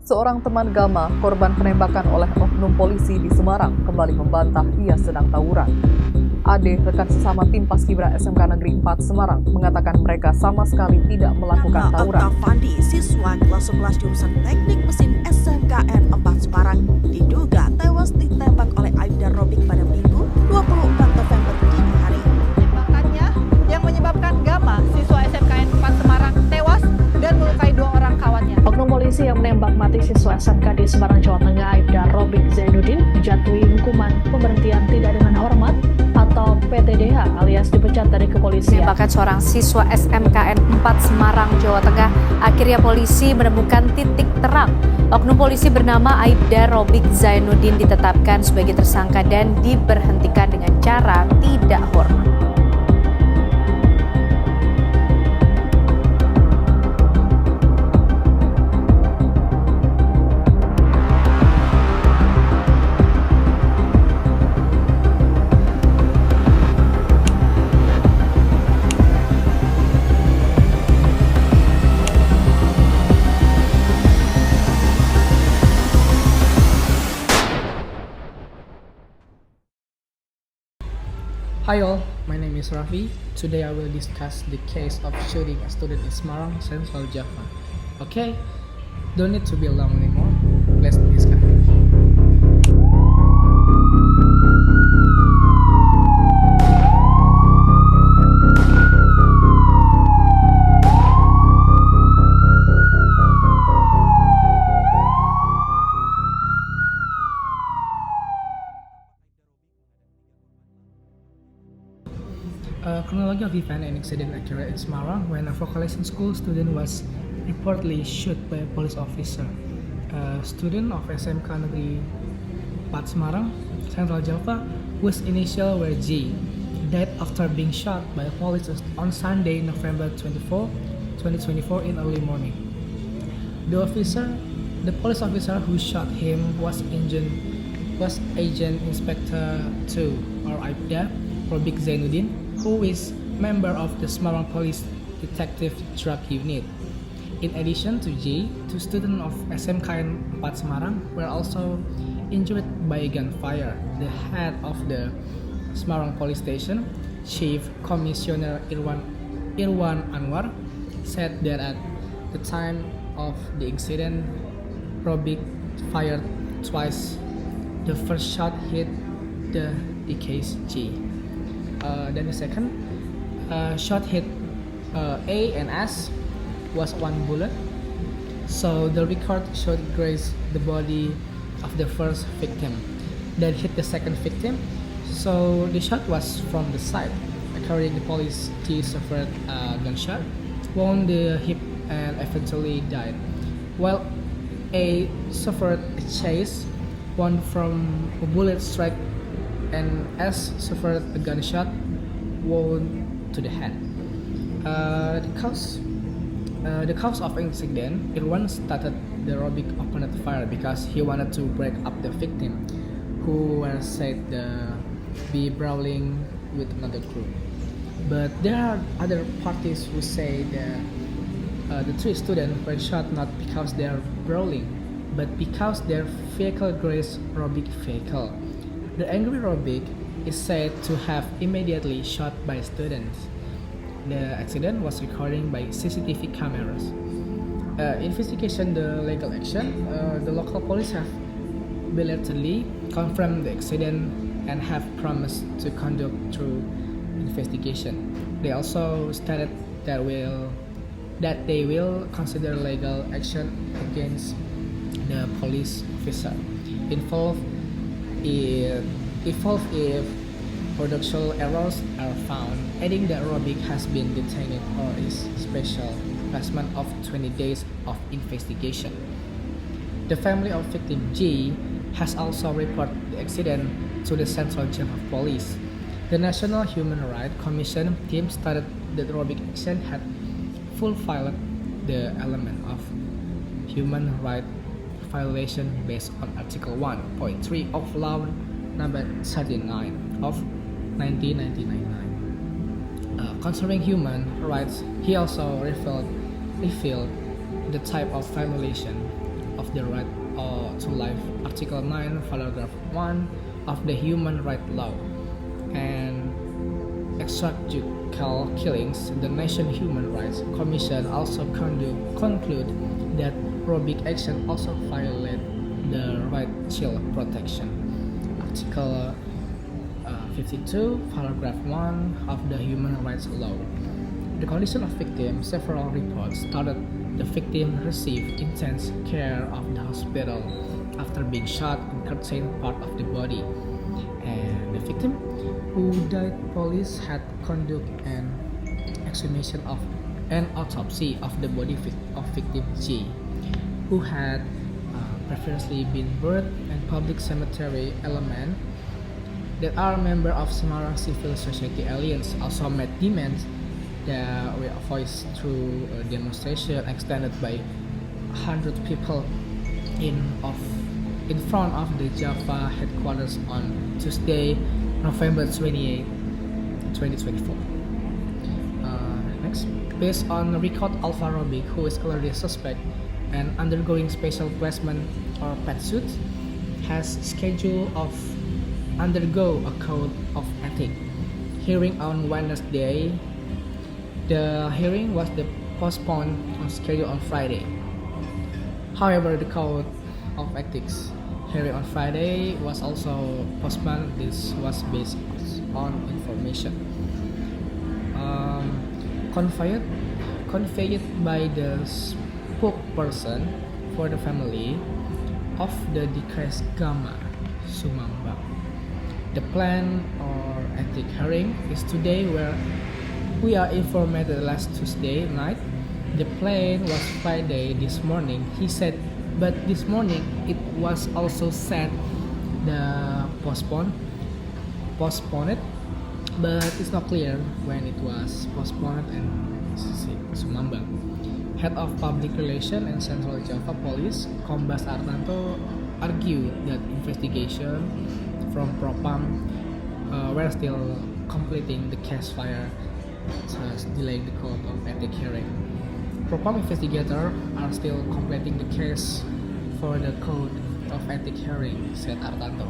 Seorang teman Gama, korban penembakan oleh oknum polisi di Semarang, kembali membantah ia sedang tawuran. Ade, rekan sesama tim Paskibra SMK Negeri 4 Semarang, mengatakan mereka sama sekali tidak melakukan tawuran. Oktavandi, siswa kelas 11 jurusan Teknik Mesin SMKN 4 Semarang, diduga tewas ditembak oleh Aibda Robik pada Minggu 24 November dini hari. Tembakannya yang menyebabkan Gama, siswa SMKN 4 Semarang, tewas dan melukai 2 orang kawannya. Oknum polisi yang menembak mati siswa SMK di Semarang, Jawa Tengah, Aibda Robik Zainuddin, dijatuhi hukuman pemberhentian tidak dengan hormat atau PTDH alias dipecat dari kepolisian. Penembakan seorang siswa SMKN 4 Semarang, Jawa Tengah, akhirnya polisi menemukan titik terang. Oknum polisi bernama Aibda Robik Zainuddin ditetapkan sebagai tersangka dan diberhentikan dengan cara tidak hormat. Hi all, my name is Rafi. Today I will discuss the case of shooting a student in Semarang, Central Java. Okay, don't need to be long anymore. Let's discuss. Chronology of event and incident occurred in Semarang when a vocalization school student was reportedly shot by a police officer. A student of SMK Negeri 4 Semarang, Central Java, whose initials were J, died after being shot by police on Sunday, November 24, 2024 in early morning. The police officer who shot him was Agent Inspector 2 or Aibda Robik Zainuddin, who is member of the Semarang Police Detective Drug Unit. In addition to J, 2 students of SMKN 4 Semarang were also injured by gunfire. The head of the Semarang Police Station, Chief Commissioner Irwan Anwar, said that at the time of the incident, Robik fired twice. The first shot hit the deceased J. Then the second shot hit A and S was 1 bullet. So the record showed graze the body of the first victim, then hit the second victim. So the shot was from the side. According to the police, T suffered a gunshot, wound the hip, and eventually died, while A suffered a chase wound from a bullet strike, and S suffered a gunshot wound to the head. The cause of incident, Irwan started the Robik opened fire because he wanted to break up the victim, who were said to be brawling with another group. But there are other parties who say that the 3 students were shot not because they are brawling, but because their vehicle grazed Robik vehicle. The angry Robik is said to have immediately shot by students. The accident was recorded by CCTV cameras. Investigation the legal action. The local police have belatedly confirmed the accident and have promised to conduct through investigation. They also stated that they will consider legal action against the police officer involved if production errors are found, adding that Robik has been detained or is special punishment of 20 days of investigation. The family of victim G has also reported the accident to the Central Java Police. The National Human Rights Commission team stated that Robik action had fulfilled the element of human rights violation based on Article 1.3 of Law Number 39 of 1999. Concerning human rights, he also revealed the type of violation of the right to life, Article 9, Paragraph 1 of the Human Rights Law, and extrajudicial killings. The National Human Rights Commission also conclude that Robic action also violate the right child protection, Article 52, Paragraph 1 of the Human Rights Law. The condition of victim, several reports stated the victim received intense care of the hospital after being shot in certain part of the body. And the victim who died, police had conducted an exhumation of an autopsy of the body of victim G, who had previously been buried in public cemetery element that are members of Semarang Civil Society Alliance also made demands that were voiced through a demonstration extended by 100 people in front of the Java headquarters on Tuesday, November 28, 2024. Next, based on the record, Alpha Robic, who is already a suspect and undergoing special placement or pet suit, has scheduled of undergo a code of ethics hearing on Wednesday. The hearing was postponed on schedule on Friday. However, the code of ethics hearing on Friday was also postponed. This was based on information conveyed by the spokesperson for the family of the deceased Gamma Sumambang. The plan or ethic hearing is today, where we are informed that last Tuesday night. The plan was Friday this morning, he said, but this morning it was also said the postponed, but it's not clear when it was postponed. And Sumambang, head of public relations and Central Java Police, Kombes Artanto, argued that investigation from Propam were still completing the case file, thus delaying the code of ethics hearing. Propam investigators are still completing the case for the code of ethics hearing, said Artanto.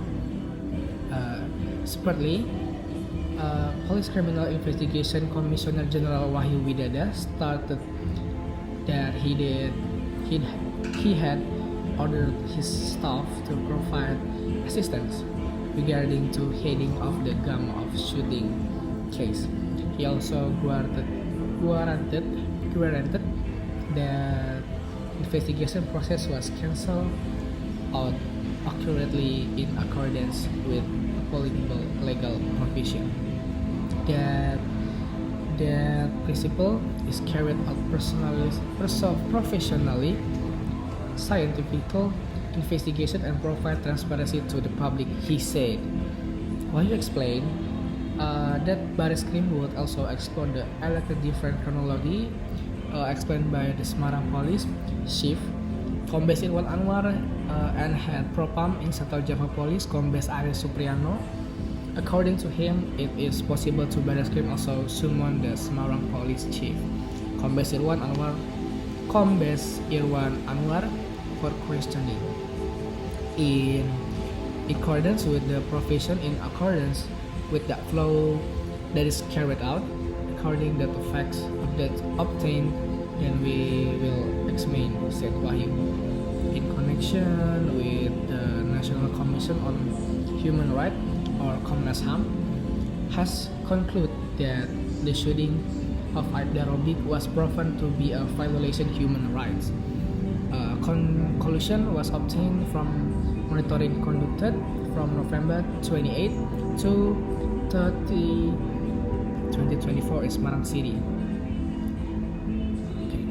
Separately, Police Criminal Investigation Commissioner General Wahyu Widada stated that he had ordered his staff to provide assistance regarding to heading of the gamma of shooting case. He also guaranteed that investigation process was cancelled out accurately in accordance with applicable legal provision. That principle is carried out professionally, scientific investigation and provide transparency to the public, he said. Wahyu explained that Baris Krim would also explore the elected different chronology explained by the Semarang Police Chief Kombes Irwan Anwar and head Propam in Central Java Police Kombes Aris Supriano. According to him, it is possible to Baris Krim also summon the Semarang Police Chief Kombes Irwan Anwar for questioning. In accordance with the provision, in accordance with the flow that is carried out, according to the facts that obtained, then we will examine, said Wahyu. In connection with the National Commission on Human Rights, or Komnas HAM, has concluded that the shooting of Aibda Robic was proven to be a violation of human rights. Conclusion was obtained from monitoring conducted from November 28 to 30, 2024 in Semarang City. Okay.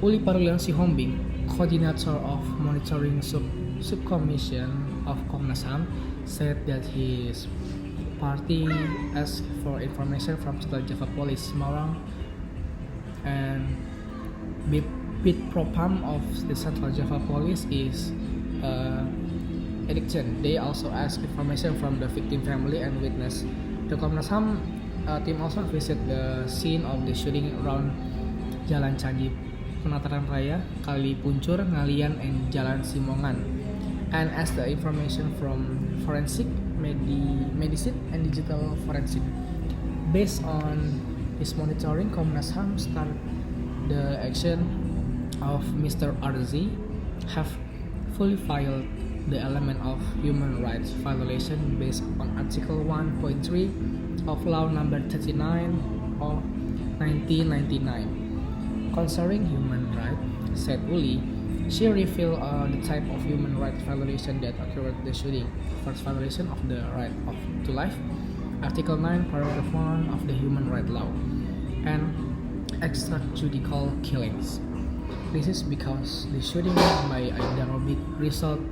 Uli Parulian Sihombing, coordinator of monitoring subcommission of Komnas HAM, said that his party asked for information from Central Java Police Semarang and Bid Propam of the Central Java Police is addiction. They also asked information from the victim family and witness. The Komnas HAM team also visit the scene of the shooting around Jalan Candi Penataran Raya, Kali Puncur, Ngalian, and Jalan Simongan. And as the information from forensic, medicine, and digital forensic. Based on this monitoring, Komnas HAM started the action of Mr. RZ have fully filed the element of human rights violation based on Article 1.3 of Law Number 39 of 1999 concerning human rights, said Uli. She revealed the type of human rights violation that occurred the shooting. First, violation of the right to life, Article 9, Paragraph 1 of the Human Rights Law, and extrajudicial killings. This is because the shooting by Aibda Robik resulted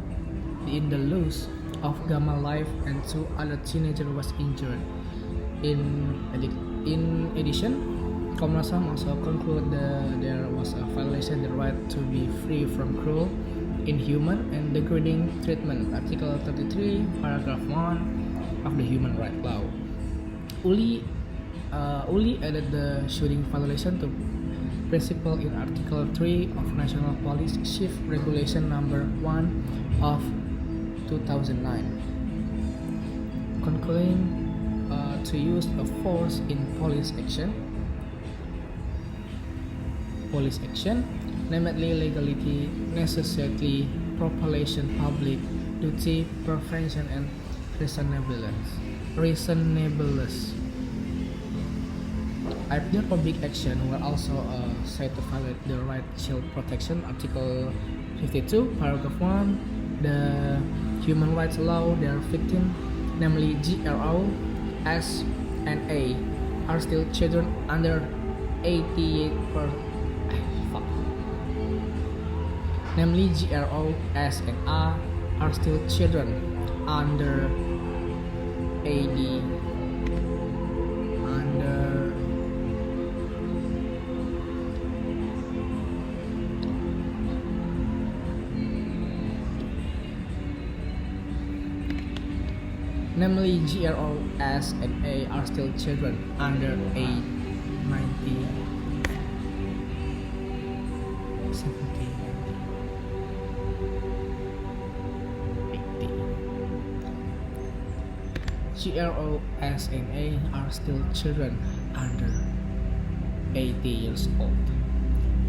in the loss of Gamal life and 2 other teenagers was injured. In addition, Komnas HAM also concluded there was a violation of the right to be free from cruel, inhuman, and degrading treatment, Article 33, Paragraph 1 of the Human Rights Law. Uli added the shooting violation to principle in Article 3 of National Police Chief Regulation Number 1 of 2009, concluding to use of force in police action, namely legality, necessity, population, public duty, prevention, and reasonableness. Aibda Robik action were also said to violate the right to child protection, Article 52, Paragraph 1, the Human Rights Law. Their victim, namely GRO, S, and A, are still children under 88 Namely, GRO, S, and A are still children under 80. Namely, GRO, S, and A are still children under age 90. 70. 80. GRO, S, and A are still children under 80 years old.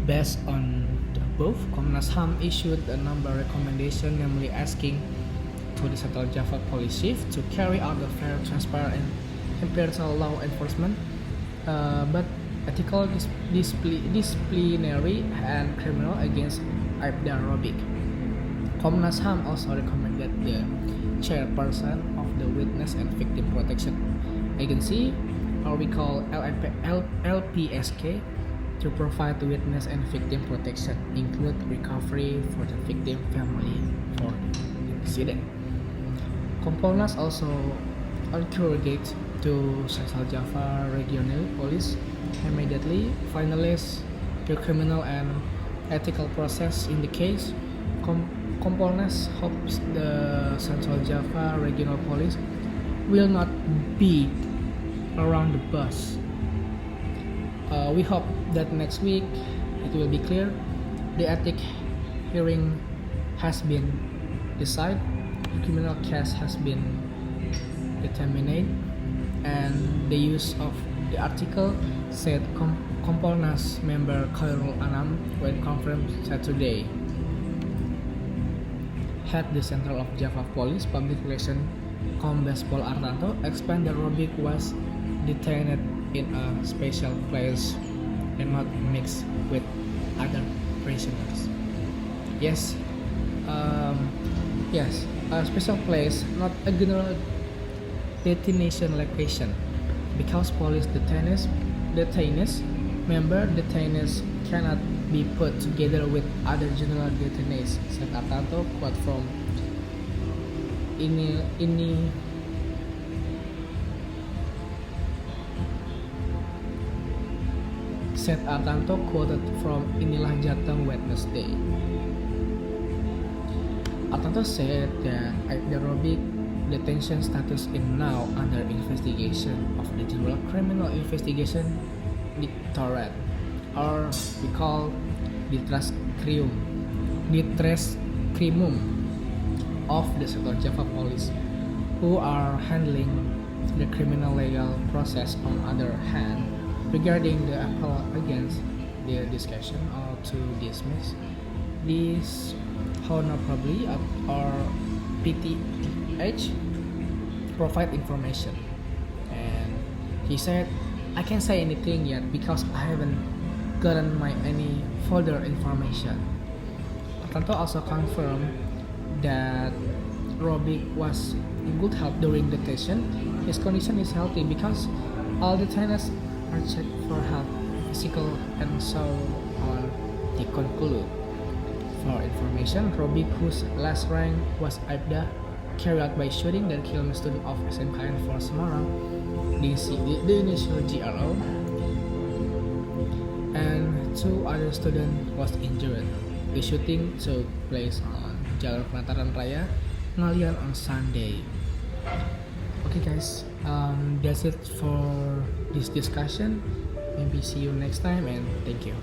Based on the above, Komnas HAM issued a number of recommendations, namely asking to the Central Java Police Chief to carry out a fair, transparent, and impartial law enforcement, but ethical, disciplinary, and criminal against Aibda Robik. Komnas HAM also recommended the chairperson of the Witness and Victim Protection Agency, or we call LPSK, to provide the witness and victim protection, include recovery for the victim family for the incident. Kompolnas also encouraged to Central Java Regional Police immediately finalize the criminal and ethical process in the case. Kompolnas hopes the Central Java Regional Police will not be around the bus. We hope that next week it will be clear. The ethic hearing has been decided. The criminal case has been determined, and the use of the article, said Kompolnas member Khairul Anam when confirmed Saturday. Head the Central of Java Police Public Relations Kombes Pol Artanto explained that Robik was detained in a special place and not mixed with other prisoners. Yes, a special place, not a general detention location, because police detainees cannot be put together with other general detainees, said Artanto, quote from said Artanto, quoted from Inilah Jateng Wednesday. Artanto said that Aibda Robik detention status is now under investigation of the General Criminal Investigation Directorate, or we call Ditreskrimum of the Sector Java Police, who are handling the criminal legal process. On other hand, regarding the appeal against the discussion or to dismiss this honorably or PTH provide information, and he said, I can't say anything yet because I haven't gotten any further information. Tanto also confirmed that Robic was in good health during detention. His condition is healthy because all detainees are checked for health, physical, and so on. He concluded. For information, Robic, whose last rank was Aibda, carried out by shooting that killed a student of SMKN 4 Semarang, the initial GRO, and 2 other students was injured. The shooting took place on Jalur Penataran Raya, Ngalian on Sunday. Okay guys, that's it for this discussion. Maybe see you next time, and thank you.